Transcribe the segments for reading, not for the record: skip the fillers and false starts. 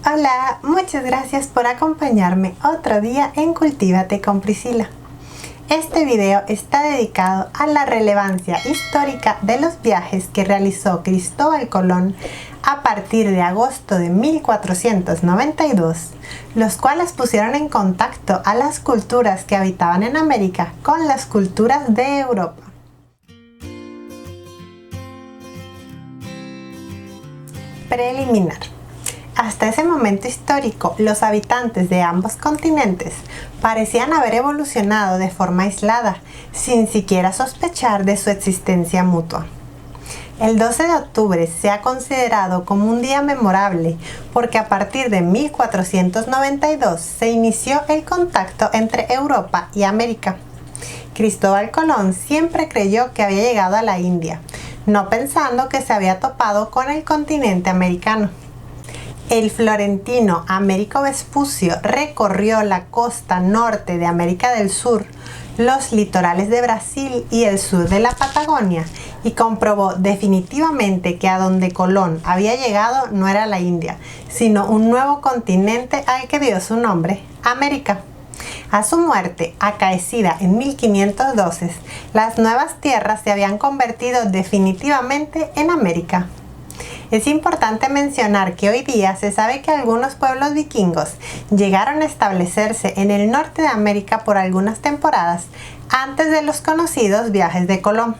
Hola, muchas gracias por acompañarme otro día en Cultívate con Priscila. Este video está dedicado a la relevancia histórica de los viajes que realizó Cristóbal Colón a partir de agosto de 1492, los cuales pusieron en contacto a las culturas que habitaban en América con las culturas de Europa. Preliminar. Hasta ese momento histórico, los habitantes de ambos continentes parecían haber evolucionado de forma aislada, sin siquiera sospechar de su existencia mutua. El 12 de octubre se ha considerado como un día memorable porque a partir de 1492 se inició el contacto entre Europa y América. Cristóbal Colón siempre creyó que había llegado a la India, no pensando que se había topado con el continente americano. El florentino Américo Vespucio recorrió la costa norte de América del Sur, los litorales de Brasil y el sur de la Patagonia y comprobó definitivamente que a donde Colón había llegado no era la India, sino un nuevo continente al que dio su nombre, América. A su muerte, acaecida en 1512, las nuevas tierras se habían convertido definitivamente en América. Es importante mencionar que hoy día se sabe que algunos pueblos vikingos llegaron a establecerse en el norte de América por algunas temporadas antes de los conocidos viajes de Colón.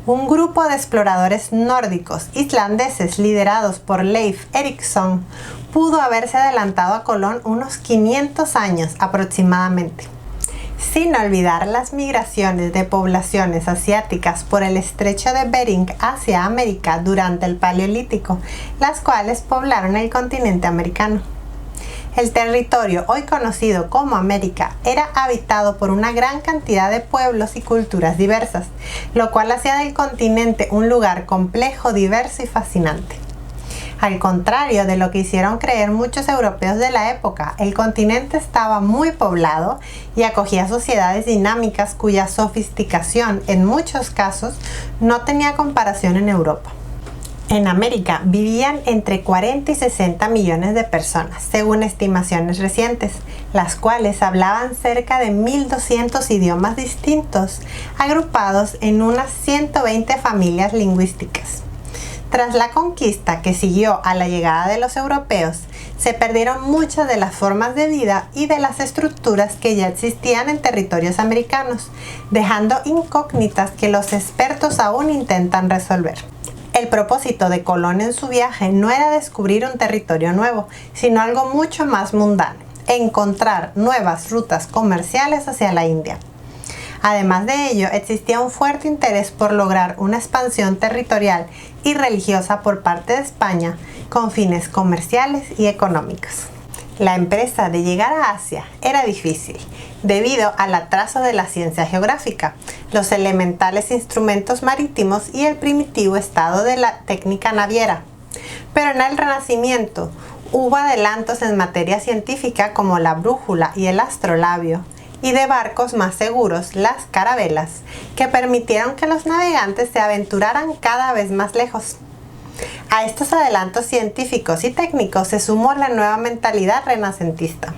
Un grupo de exploradores nórdicos islandeses liderados por Leif Erikson pudo haberse adelantado a Colón unos 500 años aproximadamente. Sin olvidar las migraciones de poblaciones asiáticas por el estrecho de Bering hacia América durante el Paleolítico, las cuales poblaron el continente americano. El territorio hoy conocido como América era habitado por una gran cantidad de pueblos y culturas diversas, lo cual hacía del continente un lugar complejo, diverso y fascinante. Al contrario de lo que hicieron creer muchos europeos de la época, el continente estaba muy poblado y acogía sociedades dinámicas cuya sofisticación, en muchos casos, no tenía comparación en Europa. En América vivían entre 40 y 60 millones de personas, según estimaciones recientes, las cuales hablaban cerca de 1.200 idiomas distintos, agrupados en unas 120 familias lingüísticas. Tras la conquista que siguió a la llegada de los europeos, se perdieron muchas de las formas de vida y de las estructuras que ya existían en territorios americanos, dejando incógnitas que los expertos aún intentan resolver. El propósito de Colón en su viaje no era descubrir un territorio nuevo, sino algo mucho más mundano: encontrar nuevas rutas comerciales hacia la India. Además de ello, existía un fuerte interés por lograr una expansión territorial y religiosa por parte de España con fines comerciales y económicos. La empresa de llegar a Asia era difícil debido al atraso de la ciencia geográfica, los elementales instrumentos marítimos y el primitivo estado de la técnica naviera. Pero en el Renacimiento hubo adelantos en materia científica como la brújula y el astrolabio, y de barcos más seguros, las carabelas, que permitieron que los navegantes se aventuraran cada vez más lejos. A estos adelantos científicos y técnicos se sumó la nueva mentalidad renacentista.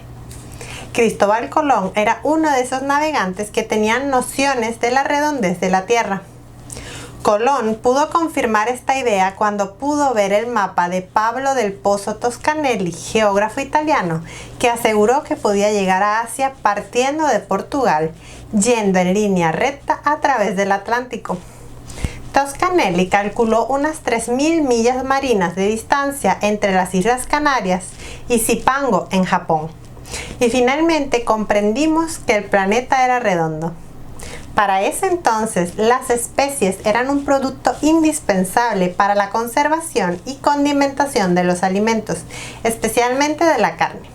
Cristóbal Colón era uno de esos navegantes que tenían nociones de la redondez de la Tierra. Colón pudo confirmar esta idea cuando pudo ver el mapa de Pablo del Pozzo Toscanelli, geógrafo italiano, que aseguró que podía llegar a Asia partiendo de Portugal, yendo en línea recta a través del Atlántico. Toscanelli calculó unas 3.000 millas marinas de distancia entre las Islas Canarias y Zipango, en Japón. Y finalmente comprendimos que el planeta era redondo. Para ese entonces, las especies eran un producto indispensable para la conservación y condimentación de los alimentos, especialmente de la carne.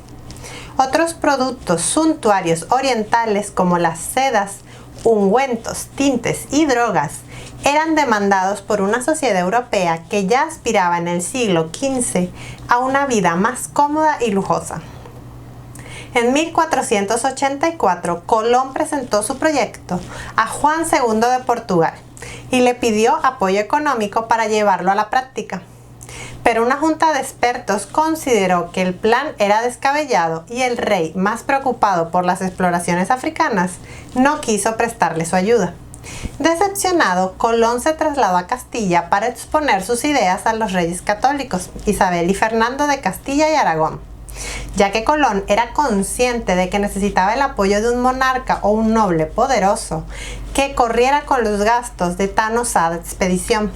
Otros productos suntuarios orientales como las sedas, ungüentos, tintes y drogas eran demandados por una sociedad europea que ya aspiraba en el siglo XV a una vida más cómoda y lujosa. En 1484, Colón presentó su proyecto a Juan II de Portugal y le pidió apoyo económico para llevarlo a la práctica. Pero una junta de expertos consideró que el plan era descabellado y el rey, más preocupado por las exploraciones africanas, no quiso prestarle su ayuda. Decepcionado, Colón se trasladó a Castilla para exponer sus ideas a los reyes católicos, Isabel y Fernando de Castilla y Aragón, ya que Colón era consciente de que necesitaba el apoyo de un monarca o un noble poderoso que corriera con los gastos de tan osada expedición.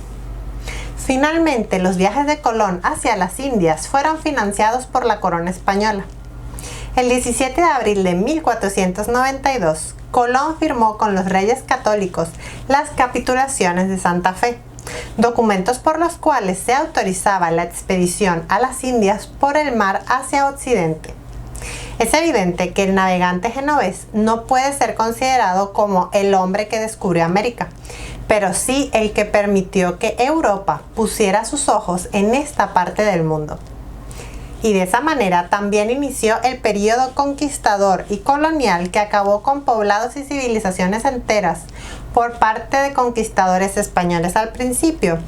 Finalmente, los viajes de Colón hacia las Indias fueron financiados por la corona española. El 17 de abril de 1492, Colón firmó con los reyes católicos las capitulaciones de Santa Fe, documentos por los cuales se autorizaba la expedición a las Indias por el mar hacia Occidente. Es evidente que el navegante genovés no puede ser considerado como el hombre que descubrió América, pero sí el que permitió que Europa pusiera sus ojos en esta parte del mundo. Y de esa manera también inició el periodo conquistador y colonial que acabó con poblados y civilizaciones enteras por parte de conquistadores españoles al principio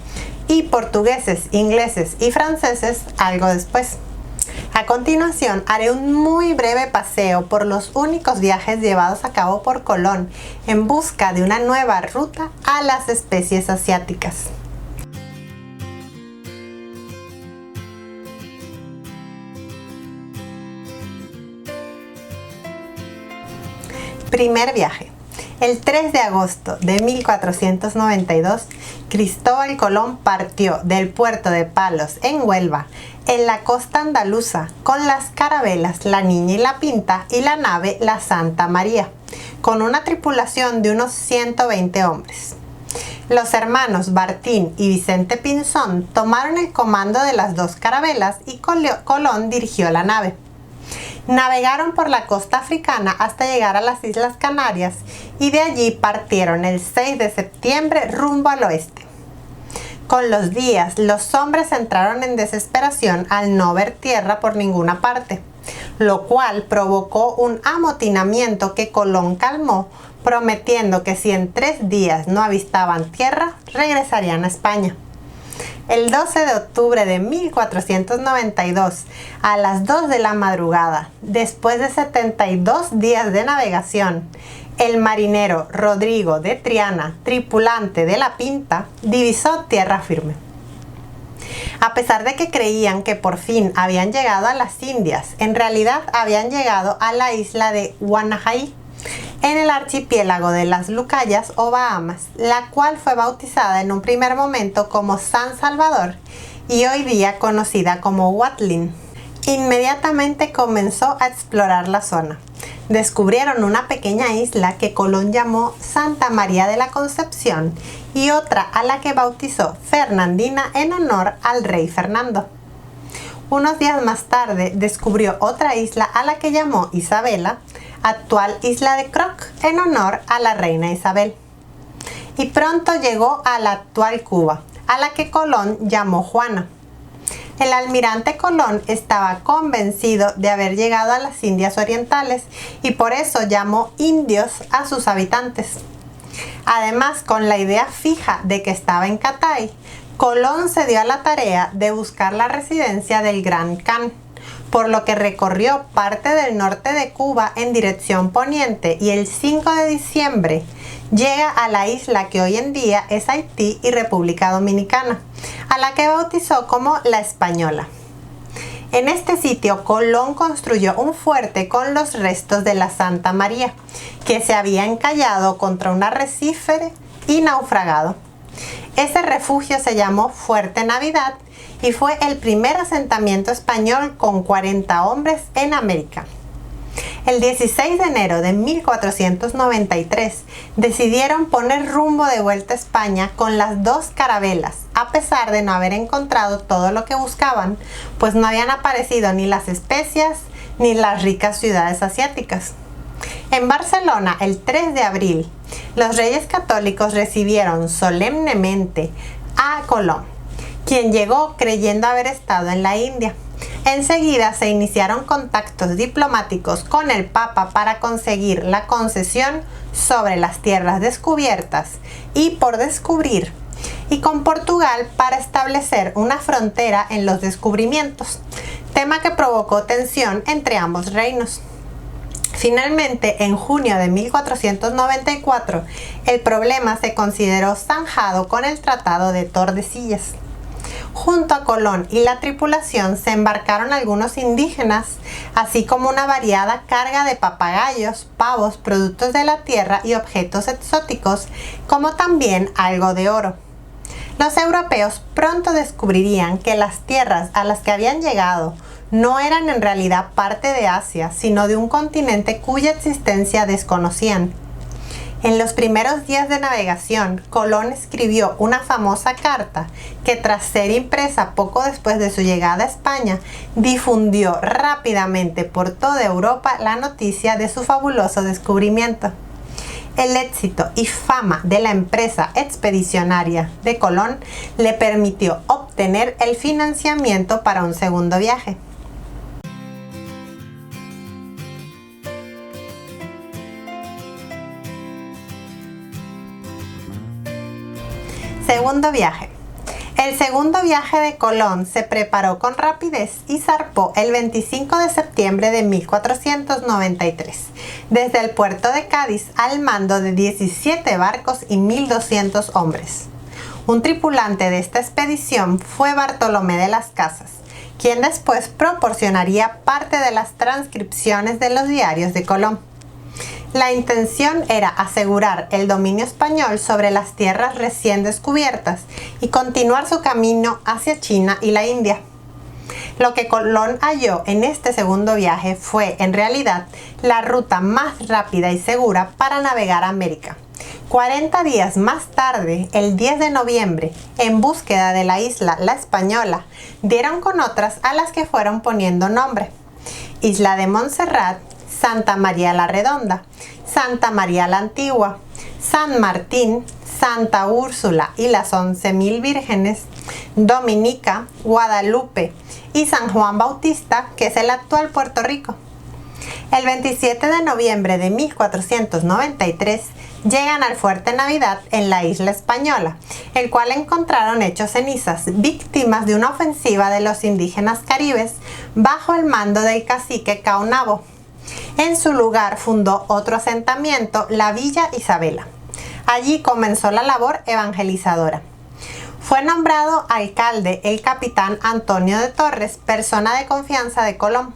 y portugueses, ingleses y franceses algo después. A continuación haré un muy breve paseo por los únicos viajes llevados a cabo por Colón en busca de una nueva ruta a las especies asiáticas. Primer viaje. El 3 de agosto de 1492, Cristóbal Colón partió del puerto de Palos en Huelva, en la costa andaluza, con las carabelas La Niña y la Pinta y la nave La Santa María, con una tripulación de unos 120 hombres. Los hermanos Bartín y Vicente Pinzón tomaron el comando de las dos carabelas y Colón dirigió la nave. Navegaron por la costa africana hasta llegar a las Islas Canarias y de allí partieron el 6 de septiembre rumbo al oeste. Con los días, los hombres entraron en desesperación al no ver tierra por ninguna parte, lo cual provocó un amotinamiento que Colón calmó, prometiendo que si en 3 días no avistaban tierra, regresarían a España. El 12 de octubre de 1492, a las 2 de la madrugada, después de 72 días de navegación, el marinero Rodrigo de Triana, tripulante de la Pinta, divisó tierra firme. A pesar de que creían que por fin habían llegado a las Indias, en realidad habían llegado a la isla de Guanajaí, en el archipiélago de las Lucayas o Bahamas, la cual fue bautizada en un primer momento como San Salvador y hoy día conocida como Watling. Inmediatamente comenzó a explorar la zona. Descubrieron una pequeña isla que Colón llamó Santa María de la Concepción y otra a la que bautizó Fernandina en honor al rey Fernando. Unos días más tarde descubrió otra isla a la que llamó Isabela, actual isla de Croc, en honor a la reina Isabel. Y pronto llegó a la actual Cuba, a la que Colón llamó Juana. El almirante Colón estaba convencido de haber llegado a las Indias Orientales y por eso llamó indios a sus habitantes. Además, con la idea fija de que estaba en Catay, Colón se dio a la tarea de buscar la residencia del Gran Khan, por lo que recorrió parte del norte de Cuba en dirección poniente y el 5 de diciembre llega a la isla que hoy en día es Haití y República Dominicana, a la que bautizó como La Española. En este sitio, Colón construyó un fuerte con los restos de la Santa María, que se había encallado contra un arrecife y naufragado. Ese refugio se llamó Fuerte Navidad y fue el primer asentamiento español con 40 hombres en América. El 16 de enero de 1493 decidieron poner rumbo de vuelta a España con las dos carabelas, a pesar de no haber encontrado todo lo que buscaban, pues no habían aparecido ni las especias ni las ricas ciudades asiáticas. En Barcelona, el 3 de abril, los reyes católicos recibieron solemnemente a Colón, quien llegó creyendo haber estado en la India. Enseguida se iniciaron contactos diplomáticos con el Papa para conseguir la concesión sobre las tierras descubiertas y por descubrir, y con Portugal para establecer una frontera en los descubrimientos, tema que provocó tensión entre ambos reinos. Finalmente, en junio de 1494, el problema se consideró zanjado con el Tratado de Tordesillas. Junto a Colón y la tripulación se embarcaron algunos indígenas, así como una variada carga de papagayos, pavos, productos de la tierra y objetos exóticos, como también algo de oro. Los europeos pronto descubrirían que las tierras a las que habían llegado no eran en realidad parte de Asia, sino de un continente cuya existencia desconocían. En los primeros días de navegación, Colón escribió una famosa carta que, tras ser impresa poco después de su llegada a España, difundió rápidamente por toda Europa la noticia de su fabuloso descubrimiento. El éxito y fama de la empresa expedicionaria de Colón le permitió obtener el financiamiento para un segundo viaje. Segundo viaje. El segundo viaje de Colón se preparó con rapidez y zarpó el 25 de septiembre de 1493, desde el puerto de Cádiz al mando de 17 barcos y 1.200 hombres. Un tripulante de esta expedición fue Bartolomé de las Casas, quien después proporcionaría parte de las transcripciones de los diarios de Colón. La intención era asegurar el dominio español sobre las tierras recién descubiertas y continuar su camino hacia China y la India. Lo que Colón halló en este segundo viaje fue, en realidad, la ruta más rápida y segura para navegar a América. 40 días más tarde, el 10 de noviembre, en búsqueda de la isla La Española, dieron con otras a las que fueron poniendo nombre: Isla de Montserrat, Santa María la Redonda, Santa María la Antigua, San Martín, Santa Úrsula y las 11.000 Vírgenes, Dominica, Guadalupe y San Juan Bautista, que es el actual Puerto Rico. El 27 de noviembre de 1493 llegan al Fuerte Navidad en la Isla Española, el cual encontraron hecho cenizas, víctimas de una ofensiva de los indígenas caribes bajo el mando del cacique Caonabo. En su lugar fundó otro asentamiento, la Villa Isabela. Allí comenzó la labor evangelizadora. Fue nombrado alcalde el capitán Antonio de Torres, persona de confianza de Colón.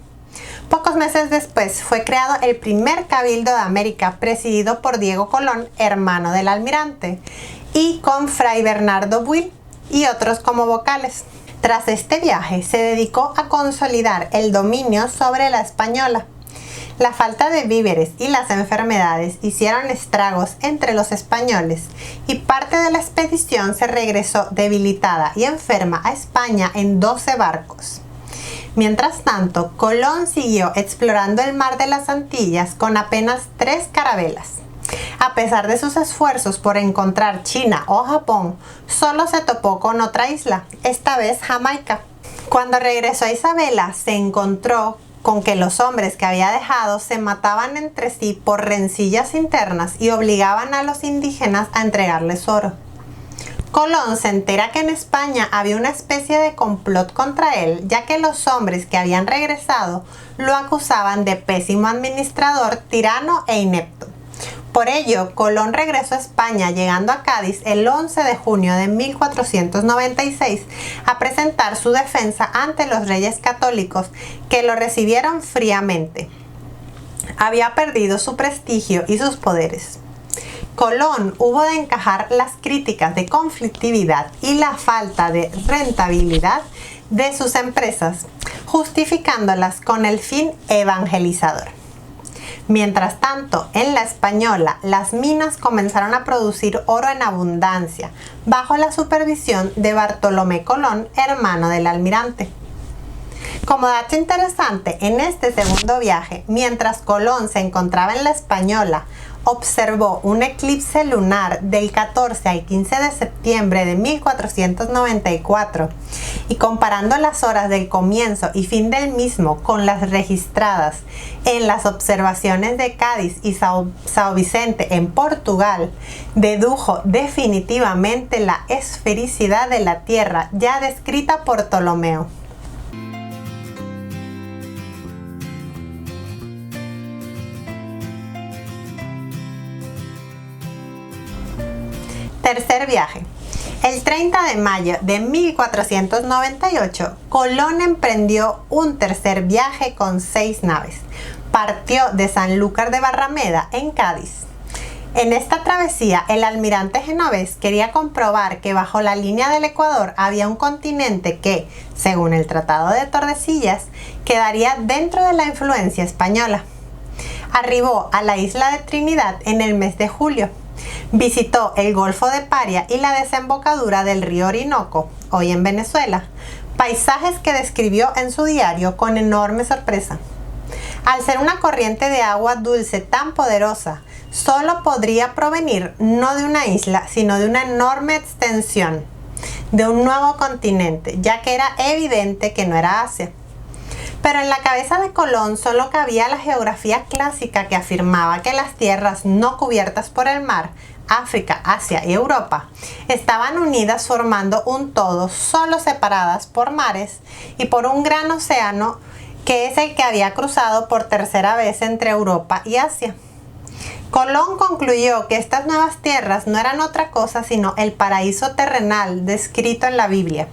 Pocos meses después fue creado el primer Cabildo de América, presidido por Diego Colón, hermano del almirante, y con Fray Bernardo Buil y otros como vocales. Tras este viaje se dedicó a consolidar el dominio sobre la Española. La falta de víveres y las enfermedades hicieron estragos entre los españoles y parte de la expedición se regresó debilitada y enferma a España en 12 barcos. Mientras tanto, Colón siguió explorando el mar de las Antillas con apenas 3 carabelas. A pesar de sus esfuerzos por encontrar China o Japón, solo se topó con otra isla, esta vez Jamaica. Cuando regresó a Isabela, se encontró con que los hombres que había dejado se mataban entre sí por rencillas internas y obligaban a los indígenas a entregarles oro. Colón se entera que en España había una especie de complot contra él, ya que los hombres que habían regresado lo acusaban de pésimo administrador, tirano e inepto. Por ello, Colón regresó a España, llegando a Cádiz el 11 de junio de 1496 a presentar su defensa ante los reyes católicos, que lo recibieron fríamente. Había perdido su prestigio y sus poderes. Colón hubo de encajar las críticas de conflictividad y la falta de rentabilidad de sus empresas, justificándolas con el fin evangelizador. Mientras tanto, en la Española, las minas comenzaron a producir oro en abundancia, bajo la supervisión de Bartolomé Colón, hermano del almirante. Como dato interesante, en este segundo viaje, mientras Colón se encontraba en la Española, observó un eclipse lunar del 14 al 15 de septiembre de 1494 y comparando las horas del comienzo y fin del mismo con las registradas en las observaciones de Cádiz y São Vicente en Portugal, dedujo definitivamente la esfericidad de la Tierra ya descrita por Ptolomeo. Tercer viaje. El 30 de mayo de 1498, Colón emprendió un tercer viaje con 6 naves. Partió de Sanlúcar de Barrameda, en Cádiz. En esta travesía, el almirante genovés quería comprobar que bajo la línea del Ecuador había un continente que, según el Tratado de Tordesillas, quedaría dentro de la influencia española. Arribó a la isla de Trinidad en el mes de julio. Visitó el Golfo de Paria y la desembocadura del río Orinoco, hoy en Venezuela, paisajes que describió en su diario con enorme sorpresa. Al ser una corriente de agua dulce tan poderosa, solo podría provenir no de una isla, sino de una enorme extensión, de un nuevo continente, ya que era evidente que no era Asia. Pero en la cabeza de Colón solo cabía la geografía clásica que afirmaba que las tierras no cubiertas por el mar, África, Asia y Europa, estaban unidas formando un todo, solo separadas por mares y por un gran océano que es el que había cruzado por tercera vez entre Europa y Asia. Colón concluyó que estas nuevas tierras no eran otra cosa sino el paraíso terrenal descrito en la Biblia.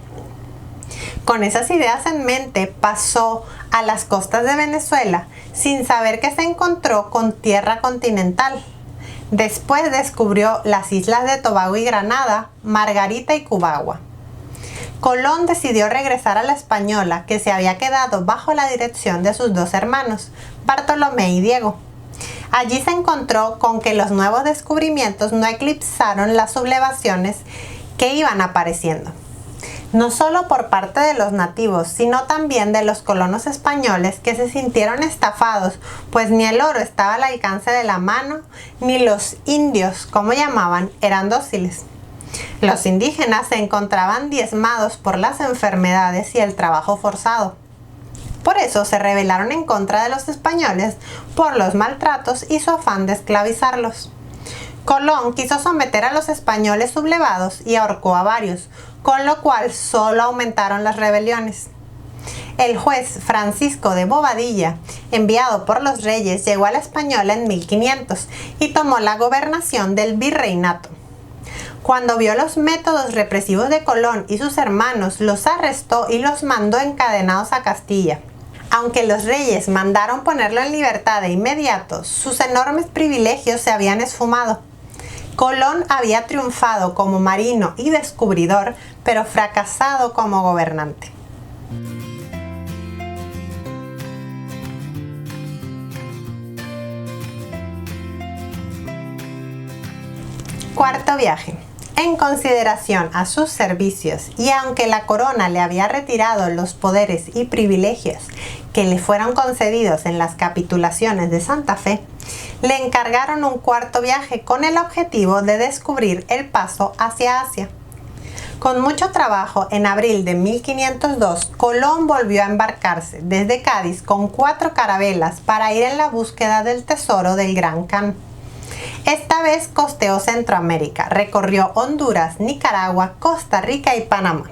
Con esas ideas en mente, pasó a las costas de Venezuela sin saber que se encontró con tierra continental. Después descubrió las islas de Tobago y Granada, Margarita y Cubagua. Colón decidió regresar a la Española, que se había quedado bajo la dirección de sus 2 hermanos, Bartolomé y Diego. Allí se encontró con que los nuevos descubrimientos no eclipsaron las sublevaciones que iban apareciendo, no solo por parte de los nativos, sino también de los colonos españoles que se sintieron estafados, pues ni el oro estaba al alcance de la mano, ni los indios, como llamaban, eran dóciles. Los indígenas se encontraban diezmados por las enfermedades y el trabajo forzado. Por eso se rebelaron en contra de los españoles por los maltratos y su afán de esclavizarlos. Colón quiso someter a los españoles sublevados y ahorcó a varios, con lo cual solo aumentaron las rebeliones. El juez Francisco de Bobadilla, enviado por los reyes, llegó a la Española en 1500 y tomó la gobernación del virreinato. Cuando vio los métodos represivos de Colón y sus hermanos, los arrestó y los mandó encadenados a Castilla. Aunque los reyes mandaron ponerlo en libertad de inmediato, sus enormes privilegios se habían esfumado. Colón había triunfado como marino y descubridor, pero fracasado como gobernante. Cuarto viaje. En consideración a sus servicios y aunque la corona le había retirado los poderes y privilegios que le fueron concedidos en las capitulaciones de Santa Fe, le encargaron un cuarto viaje con el objetivo de descubrir el paso hacia Asia. Con mucho trabajo, en abril de 1502, Colón volvió a embarcarse desde Cádiz con 4 carabelas para ir en la búsqueda del tesoro del Gran Khan. Esta vez costeó Centroamérica, recorrió Honduras, Nicaragua, Costa Rica y Panamá.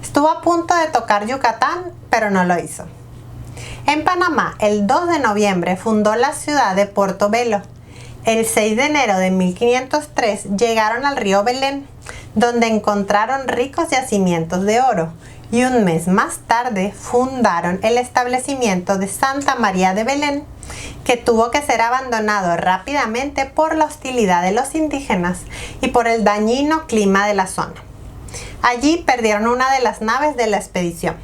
Estuvo a punto de tocar Yucatán, pero no lo hizo. En Panamá, el 2 de noviembre fundó la ciudad de Portobelo. El 6 de enero de 1503 llegaron al río Belén, donde encontraron ricos yacimientos de oro, y un mes más tarde fundaron el establecimiento de Santa María de Belén, que tuvo que ser abandonado rápidamente por la hostilidad de los indígenas y por el dañino clima de la zona. Allí perdieron una de las naves de la expedición.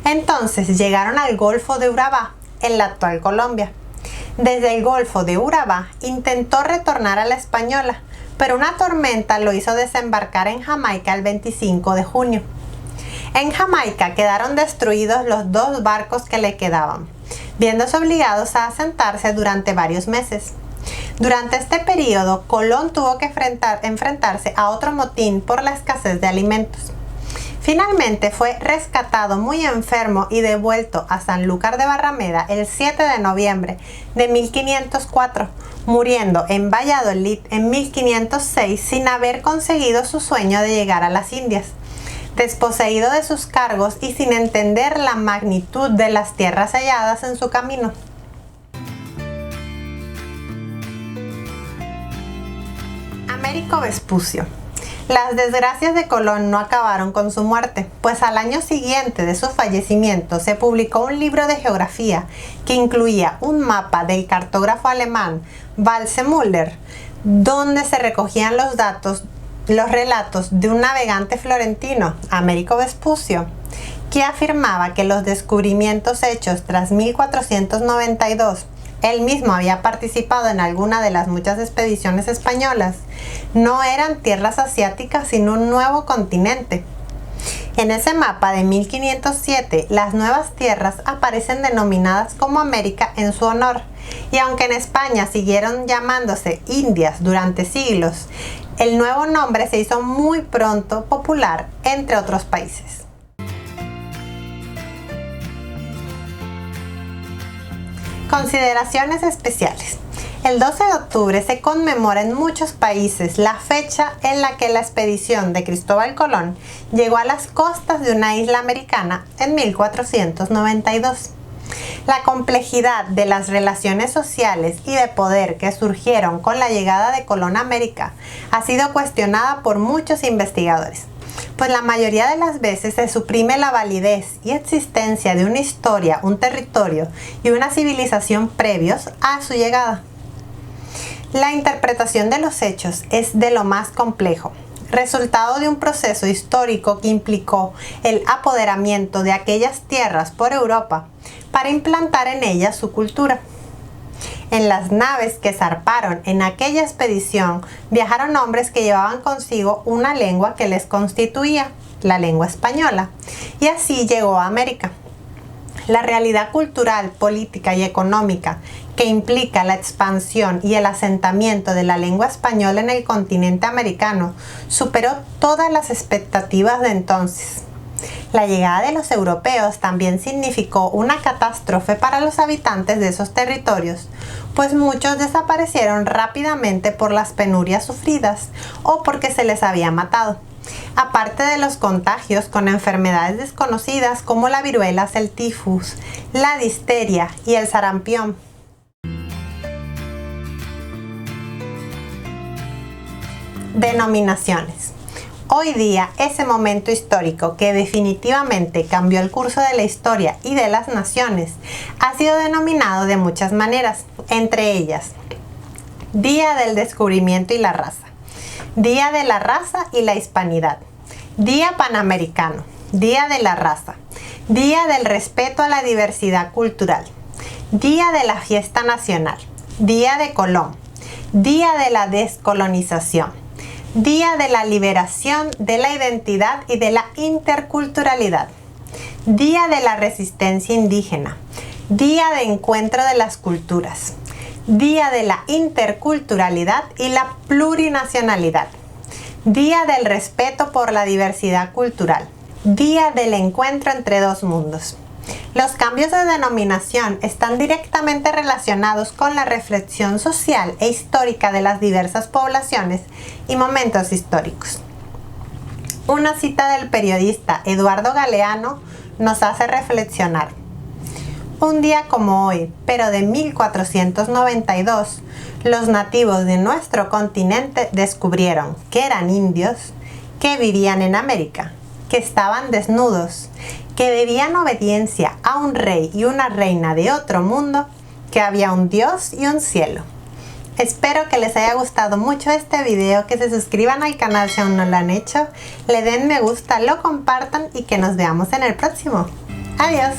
Entonces llegaron al Golfo de Urabá, en la actual Colombia. Desde el Golfo de Urabá intentó retornar a la Española, pero una tormenta lo hizo desembarcar en Jamaica el 25 de junio. En Jamaica quedaron destruidos los 2 barcos que le quedaban, viéndose obligados a asentarse durante varios meses. Durante este periodo, Colón tuvo que enfrentarse a otro motín por la escasez de alimentos. Finalmente fue rescatado muy enfermo y devuelto a Sanlúcar de Barrameda el 7 de noviembre de 1504, muriendo en Valladolid en 1506 sin haber conseguido su sueño de llegar a las Indias, desposeído de sus cargos y sin entender la magnitud de las tierras halladas en su camino. Américo Vespucio. Las desgracias de Colón no acabaron con su muerte, pues al año siguiente de su fallecimiento se publicó un libro de geografía que incluía un mapa del cartógrafo alemán Waldseemüller, donde se recogían los relatos de un navegante florentino, Américo Vespucio, que afirmaba que los descubrimientos hechos tras 1492, él mismo había participado en alguna de las muchas expediciones españolas, no eran tierras asiáticas sino un nuevo continente. En ese mapa de 1507, las nuevas tierras aparecen denominadas como América en su honor, y aunque en España siguieron llamándose Indias durante siglos, el nuevo nombre se hizo muy pronto popular entre otros países. Consideraciones especiales. El 12 de octubre se conmemora en muchos países la fecha en la que la expedición de Cristóbal Colón llegó a las costas de una isla americana en 1492. La complejidad de las relaciones sociales y de poder que surgieron con la llegada de Colón a América ha sido cuestionada por muchos investigadores, pues la mayoría de las veces se suprime la validez y existencia de una historia, un territorio y una civilización previos a su llegada. La interpretación de los hechos es de lo más complejo, resultado de un proceso histórico que implicó el apoderamiento de aquellas tierras por Europa para implantar en ellas su cultura. En las naves que zarparon en aquella expedición viajaron hombres que llevaban consigo una lengua que les constituía, la lengua española, y así llegó a América. La realidad cultural, política y económica que implica la expansión y el asentamiento de la lengua española en el continente americano superó todas las expectativas de entonces. La llegada de los europeos también significó una catástrofe para los habitantes de esos territorios, pues muchos desaparecieron rápidamente por las penurias sufridas o porque se les había matado, aparte de los contagios con enfermedades desconocidas como la viruela, el tifus, la difteria y el sarampión. Denominaciones. Hoy día, ese momento histórico que definitivamente cambió el curso de la historia y de las naciones ha sido denominado de muchas maneras, entre ellas Día del Descubrimiento y la Raza, Día de la Raza y la Hispanidad, Día Panamericano, Día de la Raza, Día del Respeto a la Diversidad Cultural, Día de la Fiesta Nacional, Día de Colón, Día de la Descolonización, Día de la Liberación de la Identidad y de la Interculturalidad, Día de la Resistencia Indígena, Día de Encuentro de las Culturas, Día de la Interculturalidad y la Plurinacionalidad, Día del Respeto por la Diversidad Cultural, Día del Encuentro entre dos mundos. Los cambios de denominación están directamente relacionados con la reflexión social e histórica de las diversas poblaciones y momentos históricos. Una cita del periodista Eduardo Galeano nos hace reflexionar. Un día como hoy, pero de 1492, los nativos de nuestro continente descubrieron que eran indios, que vivían en América, que estaban desnudos, que debían obediencia a un rey y una reina de otro mundo, que había un Dios y un cielo. Espero que les haya gustado mucho este video, que se suscriban al canal si aún no lo han hecho, le den me gusta, lo compartan y que nos veamos en el próximo. Adiós.